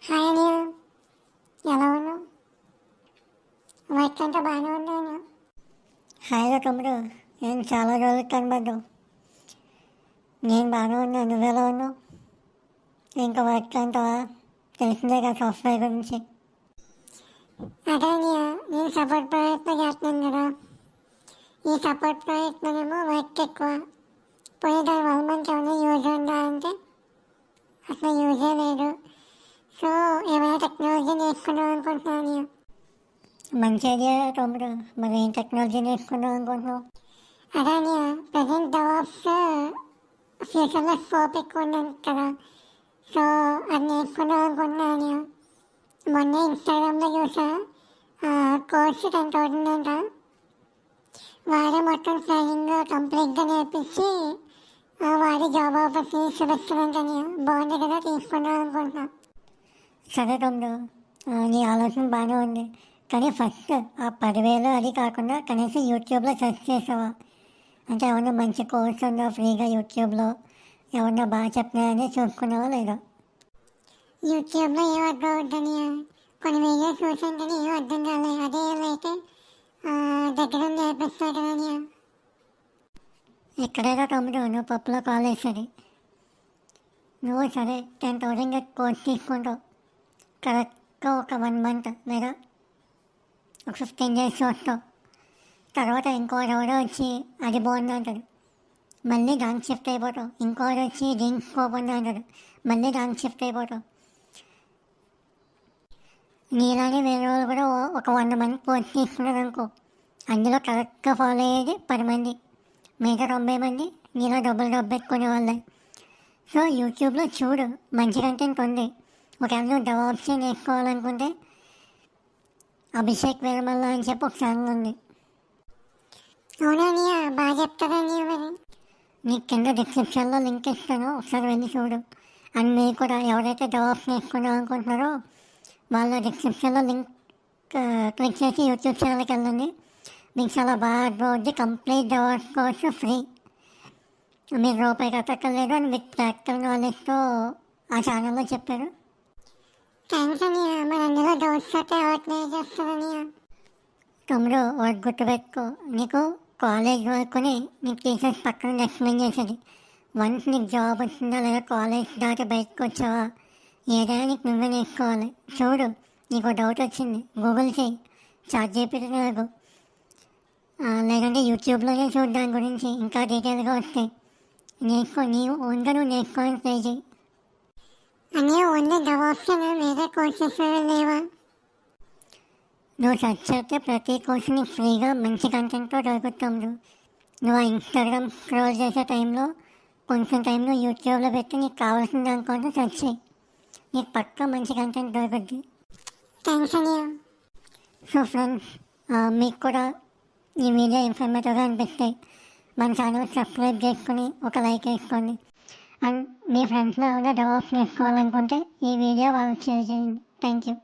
Hi అనియా, ఎలా ఉన్నావు? వర్క్ అంతా బాగానే ఉన్నాను. హాయిగా తమ్ముడు, నేను చాలా రోజులు కనబడ్డావు. నేను బాగానే ఉన్నాను, నువ్వెలా ఉన్నావు? ఇంకా వర్క్ అంతా తెలిసిందే కదా, సాఫ్ట్వేర్ గురించి. అదే అనియా, నేను సపోర్ట్ ప్రాజెక్ట్లో చేస్తున్నాను కదా. ఈ సపోర్ట్ ప్రాజెక్ట్లోనేమో వర్క్ ఎక్కువ. పోయి దాని వల్ల మనకి ఏమైనా యూజ్ ఉందా అంటే అసలు యూజే లేదు. సో ఏమైనా టెక్నాలజీ నేర్చుకుందాం అనుకుంటున్నాను అనియా. మంచి ఐడియా తమ్ముడు. మరి ఏం టెక్నాలజీ నేర్చుకుందాం అనుకుంటున్నావు? అదే అనియా, ప్రజెంట్ డెవలప్స్ ఫ్యూచర్లో స్కోప్ ఎక్కువ ఉందంట కదా. సో అది నేర్చుకుందాం అనుకుంటున్నాను అనియా. మొన్న ఇన్స్టాగ్రామ్లో చూసా, కోర్సు 10,000 అంట. వాడే మొత్తం ట్రైనింగ్ కంప్లీట్గా నేర్పించి వాడి జాబ్ ఆపర్చునిటీస్ చూపిస్తున్నాంటని. బాగుంది కదా, తీసుకుందాం అనుకుంటున్నా. సరే తమ్ముడు, నీ ఆలోచన బాగానే ఉంది. కానీ ఫస్ట్ ఆ 10,000 అది కాకుండా కనీసం యూట్యూబ్లో సెర్చ్ చేసావా? అంటే ఏమన్నా మంచి కోర్స్ ఉందో ఫ్రీగా యూట్యూబ్లో, ఏమన్నా బాగా చెప్తున్నాయని చూసుకున్నావా లేదా? యూట్యూబ్లో ఏం అర్థం అవుతుంది? కొన్ని వీడియోస్ చూసాను కానీ ఏం అర్థం కాలేదు. అదే అయితే దగ్గర నేర్పిస్తాడు కానీ. ఎక్కడైనా తమ్ముడు, నువ్వు పప్పులో కాల్ వేసేది. నువ్వు సరే 10,000 కోర్స్ తీసుకుంటావు. కరెక్ట్గా ఒక 1 month లేదా ఒక 15 days చూస్తావు. తర్వాత ఇంకోటి వచ్చి అది బాగుంది అంటాడు, మళ్ళీ దానికి షిఫ్ట్ అయిపోతావు. ఇంకోటి వచ్చి దీనికి స్కోప్ ఉంది అంటాడు, మళ్ళీ దానికి షిఫ్ట్ అయిపోతావు. నీలానే వేరే వాళ్ళు కూడా ఒక 100 మంది కోర్స్ తీసుకున్నారు అనుకో, అందులో కరెక్ట్గా ఫాలో అయ్యేది 10 మంది, మిగతా 90 మంది నీలో డబ్బులు పెట్టుకునే వాళ్ళే. సో యూట్యూబ్లో చూడు, మంచి కంటెంట్ ఉంది. ఒకవేళ నువ్వు డెవలప్స్ నేర్చుకోవాలనుకుంటే అభిషేక్ వేరమల్ల అని చెప్పి ఒక ఛానల్ ఉంది. అవునా, బాగా చెప్తారా మరి? నీకు కింద డిస్క్రిప్షన్లో లింక్ ఇస్తాను, ఒకసారి వెళ్ళి చూడు. అండ్ మీరు కూడా ఎవరైతే డెవలప్స్ నేర్చుకుందాం అనుకుంటున్నారో వాళ్ళ డిస్క్రిప్షన్లో లింక్ క్లిక్ చేసి యూట్యూబ్ ఛానల్కి వెళ్ళండి. మీకు చాలా బాగా అర్థమవుద్ది. కంప్లీట్ డెవలప్ కోర్స్ ఫ్రీ, మీరు రూపాయి కట్టక్కర్లేదు అని విత్ ప్రాక్టికల్ నాలెడ్జ్తో ఆ ఛానల్లో చెప్పారు. థ్యాంక్స్ అనియా. మరి అందులో డౌట్స్ అయితే ఎవరు చేస్తారనియా? తమ్ముడు ఒకటి గుర్తుపెట్టుకో, నీకు కాలేజ్ వరకుని నీకు టీచర్స్ పక్కన ఎక్స్ప్లెయిన్ చేసేది. వన్స్ నీకు జాబ్ వచ్చిందా లేదా కాలేజ్ దాటి బయటకు వచ్చావా, ఏదైనా నీకు నువ్వే నేర్చుకోవాలి. చూడు, నీకు డౌట్ వచ్చింది, గూగుల్ చేయి, ChatGPT నాకు, లేదంటే యూట్యూబ్లోనే చూడు, దాని గురించి ఇంకా డీటెయిల్గా వస్తాయి. నేర్చుకో, నీవు ఓన్గా నువ్వు నేర్చుకోవాలని ట్రై చేయి. అన్నీ ఓన్లీ డెవలప్షన్, వేరే కోర్సెస్ లేవా? నువ్వు సెర్చ్ చేస్తే ప్రతి కోర్సు నీకు ఫ్రీగా మంచి కంటెంట్తో దొరుకుతాము. నువ్వు ఆ ఇన్స్టాగ్రామ్ స్క్రోల్ చేసే టైంలో కొంచెం టైంలో యూట్యూబ్లో పెట్టి నీకు కావాల్సిన దానికోసం సెర్చ్ చేయి, నీకు పక్కా మంచి కంటెంట్ దొరుకుద్ది. థ్యాంక్స్ అనియా. సో ఫ్రెండ్స్, మీకు కూడా ఈ వీడియో ఇన్ఫర్మేటివ్గా అనిపిస్తాయి. మన ఛానల్ సబ్స్క్రైబ్ చేసుకుని ఒక లైక్ వేసుకోండి. అండ్ మీ ఫ్రెండ్స్లో ఎవరైనా డెవలప్ చేసుకోవాలనుకుంటే ఈ వీడియో వాళ్ళకి షేర్ చేయండి. Thank you.